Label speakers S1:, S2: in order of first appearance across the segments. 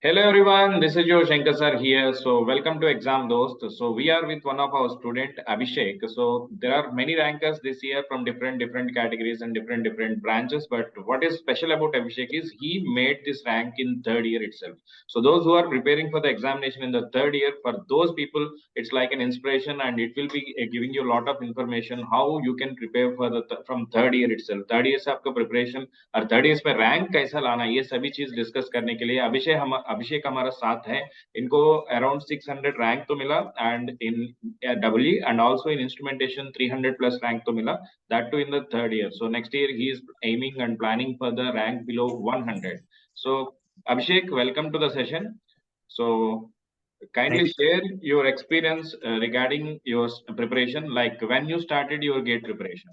S1: Hello everyone, this is your Shankar sir here. So welcome to Exam Dost. So we are with one of our student Abhishek. So there are many rankers this year from different categories and different branches. But what is special about Abhishek is he made this rank in third year itself. So those who are preparing for the examination in the third year, for those people, it's like an inspiration and it will be giving you a lot of information how you can prepare for the from third year itself. Third year से आपका preparation और third year में rank कैसा लाना ये सभी चीज discuss करने के लिए अभिषेक हमारा साथ है। इनको अराउंड 600 रैंक तो मिला and in W and also in instrumentation 300 plus rank तो मिला, that too in the third year. So next year ही is aiming and planning for the rank below 100। So Abhishek, welcome to the session. So kindly share your experience regarding your preparation, like when you started your gate preparation.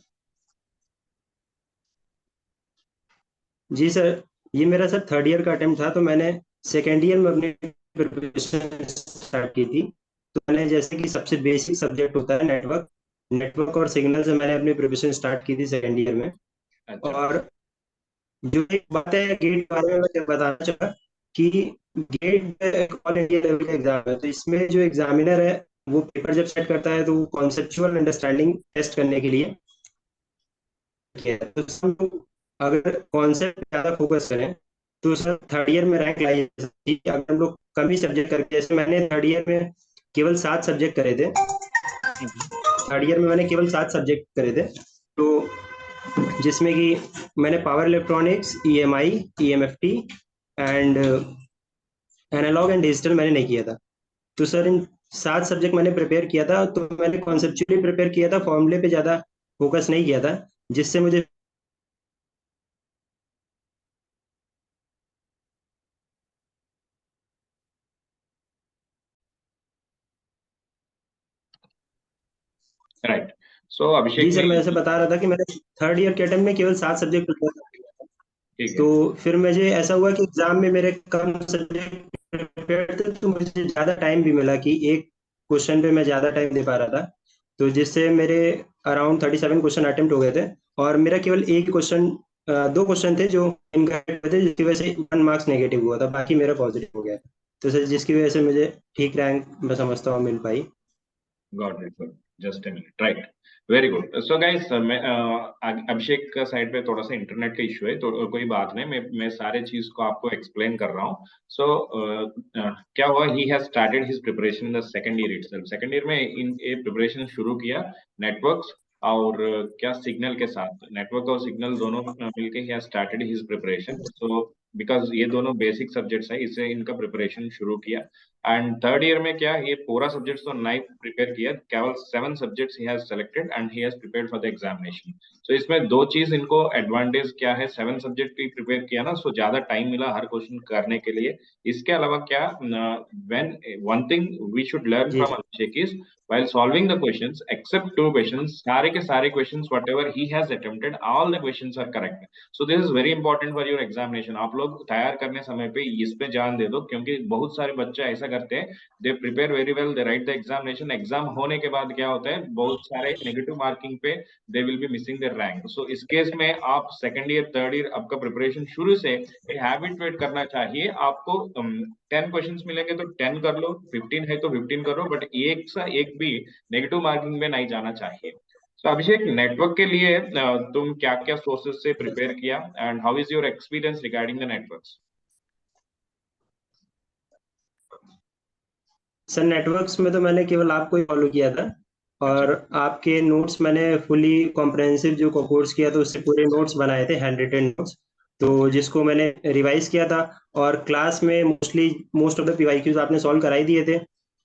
S2: Ji sir, ये मेरा sir third year का attempt था। तो मैंने second year में अपनी preparation start की थी। तो मैंने जैसे कि सबसे बेसिक सब्जेक्ट होता है नेटवर्क और सिग्नल से मैंने अपनी प्रिपरेशन स्टार्ट की थी सेकेंड ईयर में।
S1: अच्छा।
S2: और जो एक बात है गेट के बारे में मैं बताना चाहूँगा कि गेट ऑल इंडिया लेवल का एग्जाम है। तो इसमें जो एग्जामिनर है वो पेपर जब सेट करता है तो वो कॉन्सेप्चुअल अंडरस्टैंडिंग टेस्ट करने के लिए तो सब लोग अगर कॉन्सेप्ट ज्यादा फोकस करें तो सर थर्ड ईयर में रैंक लाई जा सकती है। अगर हम लोग कम ही सब्जेक्ट करके, जैसे मैंने थर्ड ईयर में केवल 7 सब्जेक्ट करे थे। थर्ड ईयर में मैंने केवल 7 सब्जेक्ट करे थे, तो जिसमें कि मैंने power electronics, EMI, EMFT and analog and digital मैंने नहीं किया था। तो सर इन 7 सब्जेक्ट मैंने प्रिपेयर किया था। तो मैंने कॉन्सेप्चुअली प्रिपेयर किया था, फॉर्मूले पे ज्यादा फोकस नहीं किया था, जिससे मुझे
S1: राइट। सो अभिषेक
S2: जी सर,
S1: ने
S2: मैं ऐसे बता रहा था कि मैंने थर्ड ईयर के अटेम्प्ट में केवल 7 सब्जेक्ट
S1: ठीक है।
S2: तो फिर मुझे ऐसा हुआ कि एग्जाम में मेरे कम सब्जेक्ट प्रिपेयर थे, तो मुझे ज्यादा टाइम भी मिला कि एक क्वेश्चन पे मैं ज्यादा टाइम दे पा रहा था। तो जिससे मेरे अराउंड 37 क्वेश्चन अटेम्प्ट हो गए थे। और मेरा केवल एक क्वेश्चन, 2 क्वेश्चन थे जो इनकरेक्ट थे, जिसकी वजह से 1 मार्क्स नेगेटिव हुआ था, बाकी मेरा पॉजिटिव हो गया। तो सर जिसकी वजह से मुझे ठीक रैंक मैं समझता हूँ मिल पाई।
S1: Got it, good. Just a minute, right. Very good. So guys, मैं अभिषेक का साइड पे थोड़ा सा इंटरनेट का इशू है, तो कोई बात नहीं, मैं सारे चीज को आपको एक्सप्लेन कर रहा हूँ। सो क्या हुआ, he has started his preparation in the second year itself. Second year में इन ये प्रिपरेशन शुरू किया नेटवर्क्स और क्या सिग्नल के साथ, नेटवर्क और सिग्नल दोनों मिलके he has started his preparation. So because ये दोनों बेसिक सब्जेक्ट्स है, इससे इनका प्रिपरेशन शुरू किया। एंड थर्ड ईयर में क्या, ये पूरा सब्जेक्ट्स तो नहीं प्रिपेयर किया, केवल 7 subjects he has selected and he has prepared for the examination. So इसमें दो चीज इनको एडवांटेज क्या है, 7 सब्जेक्ट ही प्रिपेयर किया ना, सो ज्यादा टाइम मिला हर क्वेश्चन करने के लिए। इसके अलावा क्या, when one thing we should learn
S2: ji
S1: from Abhishek is while solving the questions except 2 questions, सारे के सारे questions whatever he has attempted, all the questions are correct. So this is very important for your examination. आप लोग तैयार करने समय पे इस पे ध्यान दे दो, क्योंकि बहुत सारे बच्चे ऐसा करते हैं, they prepare very well, they right the examination, exam होने के बाद क्या होता है, बहुत सारे नेगेटिव मार्किंग पे they will be missing the rank. So इस केस में आप सेकंड ईयर थर्ड ईयर आपका प्रिपरेशन शुरू से हैबिट करना चाहिए। आपको 10 क्वेश्चंस मिलेंगे तो 10 कर लो, 15 है तो 15 करो, बट एक सा एक भी नेगेटिव मार्किंग में नहीं जाना चाहिए। तो अभिषेक, नेटवर्क के लिए तुम क्या क्या सोर्सेस से प्रिपेयर किया and how is your experience regarding the networks?
S2: Sir networks में तो मैंने केवल आपको ही फॉलो किया था।
S1: अच्छा।
S2: और आपके नोट्स मैंने फुली कॉम्प्रहेंसिव जो कोर्स किया, तो उससे पूरे नोट्स बनाए थे, हैंड रिटन नोट्स, तो जिसको मैंने रिवाइज किया था। और क्लास में मोस्ट ऑफ द पीवाईक्यूज आपने सॉल्व कराई दिए थे,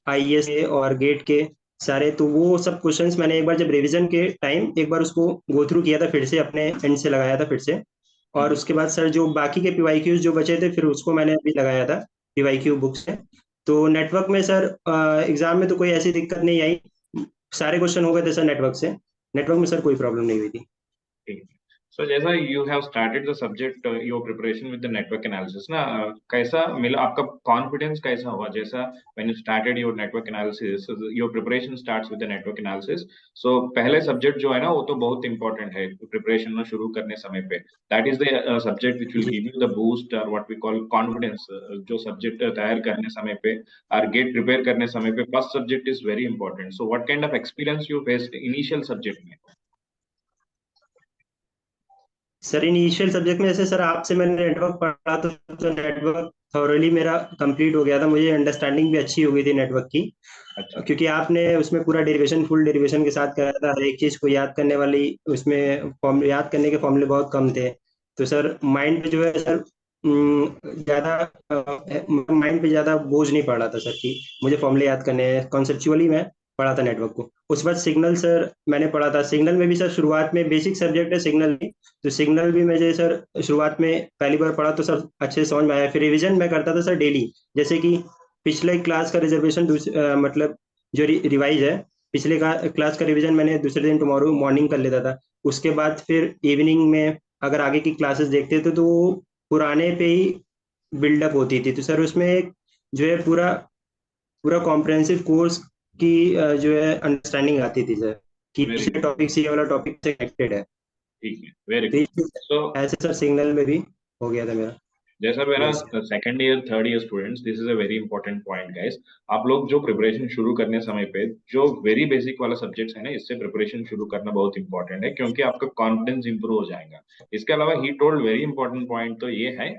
S2: आईएएस के और गेट के सारे। तो वो सब क्वेश्चंस मैंने एक बार जब रिवीजन के टाइम एक बार उसको गो थ्रू किया था, फिर से अपने एंड से लगाया था फिर से। और उसके बाद सर जो बाकी के पीवाईक्यूज जो बचे थे, फिर उसको मैंने अभी लगाया था पीवाईक्यू बुक से। तो नेटवर्क में सर एग्जाम में तो कोई ऐसी दिक्कत नहीं आई, सारे क्वेश्चन हो गए थे सर नेटवर्क से। नेटवर्क में सर कोई प्रॉब्लम नहीं हुई थी।
S1: So जैसा you have started the subject your preparation with the network analysis ना, कैसा मिला आपका confidence कैसा हुआ जैसा when you started your network analysis, so your preparation starts with the network analysis. So पहले subject जो है ना वो तो बहुत important है preparation में शुरू करने समय पे. That is the subject which will
S2: ji
S1: give you the boost or what we call confidence. जो subject तैयार करने समय पे or get prepare करने समय पे first subject is very important. So what kind of experience you faced initial subject में?
S2: Sir initial subject में जैसे सर आपसे मैंने नेटवर्क पढ़ा तो नेटवर्क थॉरली मेरा कंप्लीट हो गया था, मुझे अंडरस्टैंडिंग भी अच्छी हो गई थी नेटवर्क की,
S1: अच्छा.
S2: क्योंकि आपने उसमें पूरा डेरिवेशन फुल डेरिवेशन के साथ कराया था। हर एक चीज को याद करने वाली उसमें याद करने के फॉर्मूले बहुत कम थे, तो सर माइंड पे जो है सर ज्यादा माइंड पे ज्यादा बोझ नहीं पड़ रहा था सर कि मुझे फॉर्मूले याद करने हैं। कॉन्सेप्चुअली मैं पढ़ा था नेटवर्क को। उस बाद सिग्नल सर मैंने पढ़ा था। सिग्नल में भी सर शुरुआत में बेसिक सब्जेक्ट है सिग्नल भी, तो सिग्नल भी मुझे सर शुरुआत में पहली बार पढ़ा तो सर अच्छे से समझ में आया। फिर रिवीजन मैं करता था सर डेली, जैसे कि पिछले क्लास का रिजर्वेशन मतलब जो रिवाइज है, पिछले क्लास का रिवीजन मैंने दूसरे दिन टुमारो मॉर्निंग कर लेता था। उसके बाद फिर इवनिंग में अगर आगे की क्लासेस देखते थे तो वो पुराने पे ही बिल्डअप होती थी, तो सर उसमें एक जो है पूरा पूरा कॉम्प्रहेंसिव कोर्स की जो है अंडरस्टैंडिंग आती थी सर कि
S1: Very
S2: पिछले
S1: good.
S2: टॉपिक से ये वाला टॉपिक से कनेक्टेड है।
S1: ठीक है, वेरी
S2: तो
S1: गुड. सो
S2: ऐसे सर सिग्नल में भी हो गया था मेरा।
S1: जैसा मेरा
S2: yes
S1: second year third year students, this is a very important point guys. आप लोग जो प्रिपरेशन शुरू करने समय पे जो वेरी बेसिक वाला सब्जेक्ट्स है ना, इससे प्रिपरेशन शुरू करना बहुत इंपॉर्टेंट है क्योंकि आपका कॉन्फिडेंस इंप्रूव हो जाएगा. इसके अलावा he told very important point तो ये है,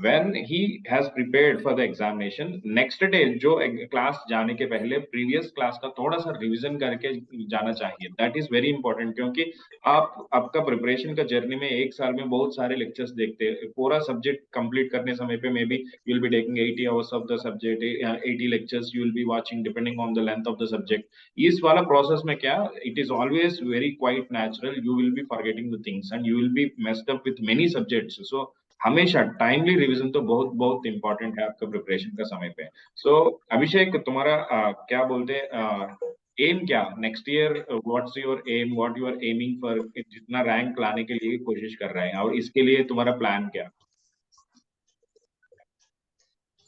S1: when he has prepared for the examination next day जो क्लास जाने के पहले प्रीवियस क्लास का थोड़ा सा रिवीजन करके जाना चाहिए. दैट इज वेरी इंपॉर्टेंट क्योंकि आप आपका प्रिपरेशन का जर्नी में एक साल में बहुत सारे लेक्चर्स देखते हैं. पूरा सब्जेक्ट कंप्लीट करने समय पे maybe you will be taking 80 hours of the subject, 80 lectures you will be watching depending on the length of the subject. इस वाला प्रोसेस में क्या, it is always very quite natural, you will be forgetting the things and you will be messed up with many subjects. So हमेशा timely revision तो बहुत बहुत important है आपका प्रिपरेशन का समय पे. सो अभिषेक, तुम्हारा क्या बोलते एम क्या next year, what's your aim, what you are aiming for, जितना रैंक लाने के लिए कोशिश कर रहे हैं और इसके लिए तुम्हारा प्लान क्या?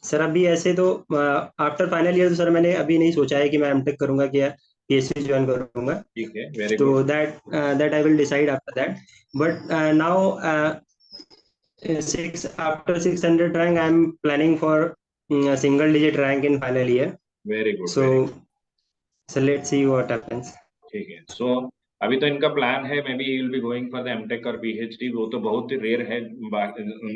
S2: सर अभी ऐसे तो आफ्टर फाइनल ईयर तो सर मैंने अभी नहीं सोचा है कि मैं एमटेक करूंगा कि पीएचडी ज्वाइन करूंगा।
S1: ठीक है, वेरी
S2: तो
S1: good.
S2: That I will decide after that, but now six after 600 rank I'm planning for a single digit rank in final year.
S1: Very good,
S2: So
S1: very.
S2: let's see what happens.
S1: ठीक है. सो अभी तो इनका plan है maybe he will be going for the MTech और PhD. वो तो बहुत ही रेयर है.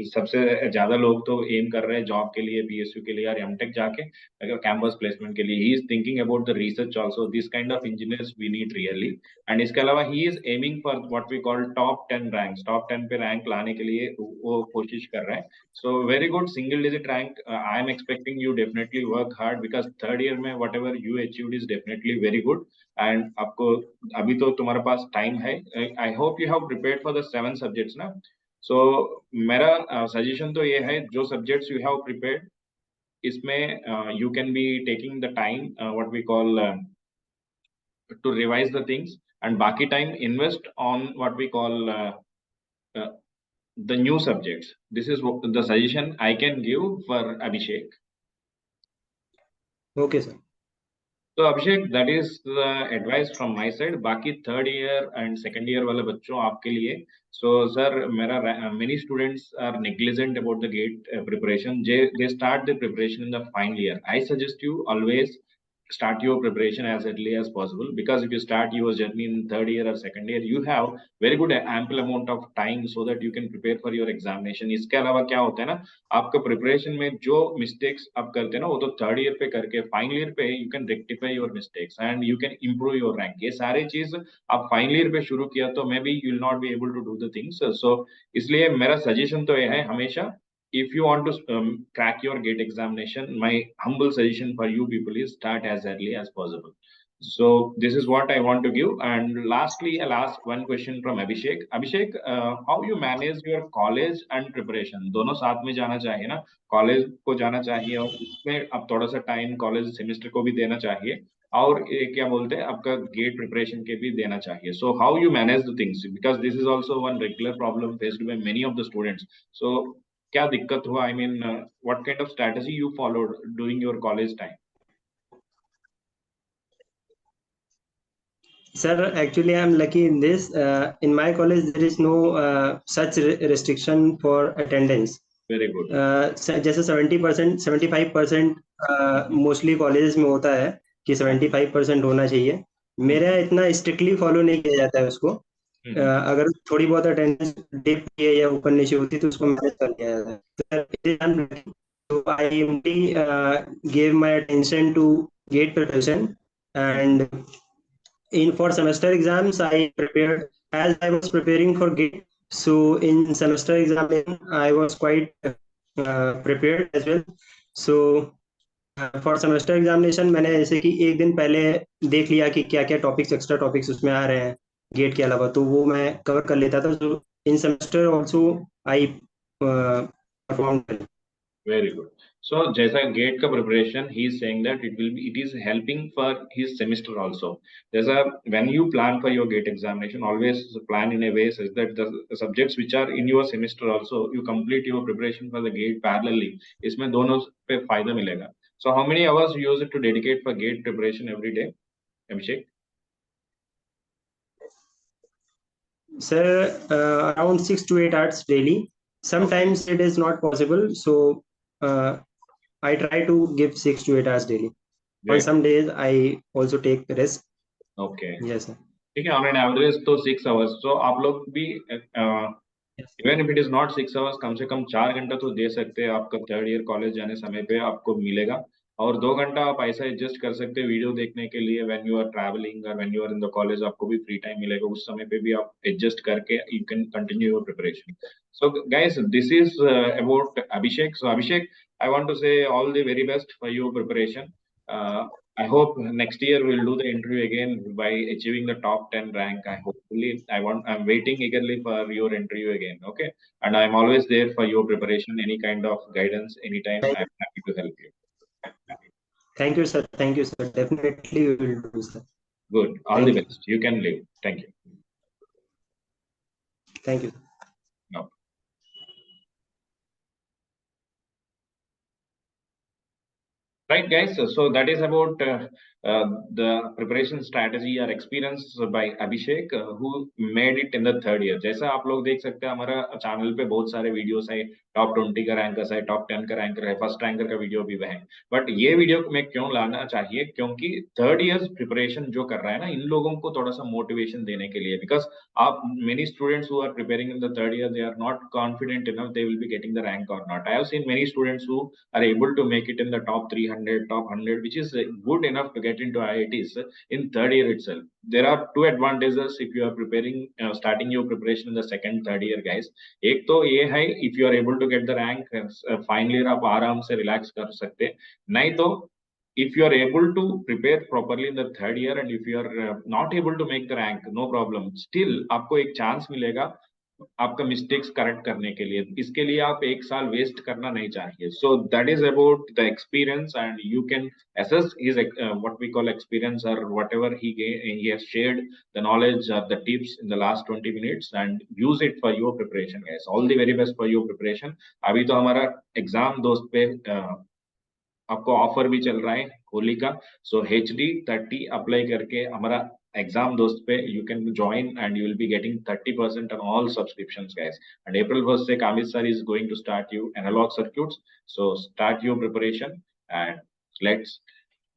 S1: सबसे ज्यादा लोग तो एम कर रहे हैं जॉब के लिए, पीएसयू के लिए और एमटेक जाके अगर कैंपस प्लेसमेंट के लिए. He is thinking about the research also. This kind of engineers we need really. And इसके अलावा he is aiming for what we call top 10 ranks. Top 10 पे रैंक लाने के लिए वो कोशिश कर रहे हैं. So very good, single digit rank. I am expecting you definitely work hard because third year में whatever you achieved is definitely very good. And आपको अभी तो तुम्हारे पास टाइम है. I hope you have prepared for the 7 subjects ना. So मेरा suggestion तो ये है, जो सब्जेक्ट्स यू हैव प्रिपेयर्ड इसमें you can be taking the time what we call to revise the things and बाकी time invest on what we call the new subjects. This is the suggestion I can give for Abhishek.
S2: Okay sir.
S1: तो Abhishek, that is the advice from my side. बाकी third year and second year वाले बच्चों आपके लिए, so sir मेरा many students are negligent about the GATE preparation. They start the preparation in the final year. I suggest you always start your preparation as early as possible because if you start your journey in third year or second year you have very good ample amount of time so that you can prepare for your examination. इसके अलावा क्या होता है ना, आपका preparation में जो mistakes आप करते हैं ना वो तो थर्ड ईयर पे करके फाइनल ईयर पे you can rectify your mistakes and you can improve your rank. ये सारे चीज आप फाइनल ईयर पे शुरू किया तो maybe you will not be able to do the things. So इसलिए मेरा सजेशन तो ये है हमेशा, if you want to crack your gate examination, my humble suggestion for you people is start as early as possible. So this is what I want to give. And lastly, I'll ask one question from Abhishek. Abhishek, how you manage your college and preparation? दोनों साथ में जाना चाहिए ना, college को जाना चाहिए और उसमें अब थोड़ा सा टाइम कॉलेज सेमेस्टर को भी देना चाहिए और ये क्या बोलते हैं आपका गेट प्रिपरेशन के भी देना चाहिए. So how you manage the things, because this is also one regular problem faced by many of the students. So क्या दिक्कत हुआ? I mean, what kind of strategy you followed during your college time?
S2: Sir, actually, I'm lucky in this. In my college, there is no such restriction for attendance.
S1: Very good.
S2: जैसे 70%, 75% mostly colleges में होता है कि 75% होना चाहिए. मेरा इतना strictly follow नहीं किया जाता है उसको. अगर थोड़ी बहुत अटेंडेंस डिप है या ऊपर नीचे होती तो उसको मैनेज कर लिया जाता है. So I only gave my attention to gate preparation, and for semester exams I prepared as I was preparing for gate. So in semester exam I was quite prepared as well. So for semester examination मैंने ऐसे कि एक दिन पहले देख लिया कि क्या क्या टॉपिक्स एक्स्ट्रा टॉपिक्स उसमें आ रहे हैं गेट के अलावा, तो वो मैं कवर कर लेता था. तो in semester also I perform.
S1: Very good. So जैसा गेट का preparation, he is saying that it is helping for his semester also. जैसा when you plan for your gate examination, always plan in a way such that the subjects which are in your semester also you complete your preparation for the gate parallelly. इसमें दोनों पे फायदा मिलेगा. So how many hours you use it to dedicate for gate preparation every day, Abhishek?
S2: Sir, around 6 to 8 hours daily. Sometimes it is not possible, so I try to give 6 to 8 hours daily. On some days I also take rest.
S1: Okay.
S2: Yes sir.
S1: ठीक है, on an average तो 6 hours. So आप लोग भी even if it is not 6 hours, कम से कम 4 घंटा तो दे सकते हैं. आपका थर्ड ईयर कॉलेज जाने समय पे आपको मिलेगा और 2 घंटा आप ऐसा एडजस्ट कर सकते हैं वीडियो देखने के लिए. व्हेन यू आर ट्रैवलिंग और when you are in the college आपको भी फ्री टाइम मिलेगा, उस समय पे भी आप एडजस्ट करके you can continue your preparation. So guys, this is about Abhishek. So Abhishek, I want to say all the very best for your preparation. I hope next year we'll do the interview again by achieving the top 10 rank. I'm waiting eagerly for your interview again. Okay. And I'm always there for your preparation, any kind of guidance, anytime. I'm happy to help you.
S2: Thank you sir. Thank you sir. Definitely we will do sir.
S1: Good. All the best. You can leave. Thank you.
S2: Thank you.
S1: No. Right, guys. So that is about the preparation strategy or experience by Abhishek, who made it in the third year. जैसा आप लोग देख सकते हैं हमारा channel पे बहुत सारे वीडियोस है, टॉप 20 का रैंकर्स है, टॉप 10 का रैंकर है, फर्स्ट रैंकर का वीडियो भी है. बट ये वीडियो में क्यों लाना चाहिए? क्योंकि थर्ड ईयर प्रिपरेशन जो कर रहा है ना, इन लोगों को थोड़ा सा मोटिवेशन देने के लिए. बिकॉज आप many students who are preparing in the third year, they are not confident enough they will be getting the rank और not. I have seen many students who are able to make it in the top 300, top 100, which is good enough to get into IITs in third year itself. There are two advantages if you are preparing, starting your preparation in the second, third year, guys. एक तो ये है, if you are able to get the rank, final year आप आराम से relax कर सकते. नहीं तो if you are able to prepare properly in the third year and if you are not able to make the rank, no problem. Still आपको एक chance मिलेगा आपका मिस्टेक्स करेक्ट करने के लिए. इसके लिए आप एक साल वेस्ट करना नहीं चाहिए. So that is about the experience and you can assess his what we call experience or whatever he has shared the knowledge or the tips in the last 20 minutes and use it for your preparation, guys. All the very best for your preparation. अभी तो हमारा exam दोस्त पे आपको offer भी चल रहा है होली का. सो HD30 अप्लाई करके हमारा एग्जाम दोस्त पे you can join and you will be getting 30% on all subscriptions, guys. And April 1st से Kamit sir is going to start you analog circuits. So start your preparation and let's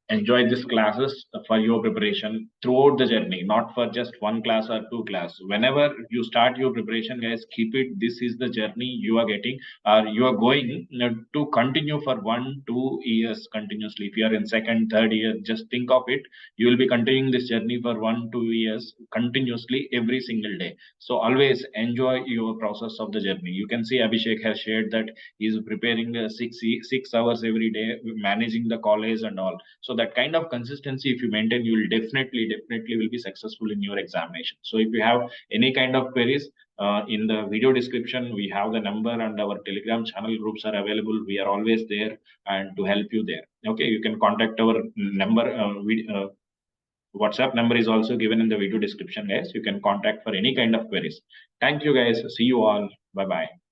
S1: enjoy these classes for your preparation throughout the journey, not for just one class or two class. Whenever you start your preparation, guys, keep it, this is the journey you are getting or you are going to continue for 1-2 years continuously. If you are in second, third year, just think of it, you will be continuing this journey for 1-2 years continuously every single day. So always enjoy your process of the journey. You can see Abhishek has shared that he is preparing 6 hours every day, managing the college and all. So that kind of consistency, if you maintain, you will definitely will be successful in your examination. So if you have any kind of queries, in the video description, we have the number, and our Telegram channel groups are available. We are always there and to help you there. Okay, you can contact our number. WhatsApp number is also given in the video description, guys. You can contact for any kind of queries. Thank you, guys. See you all. Bye bye.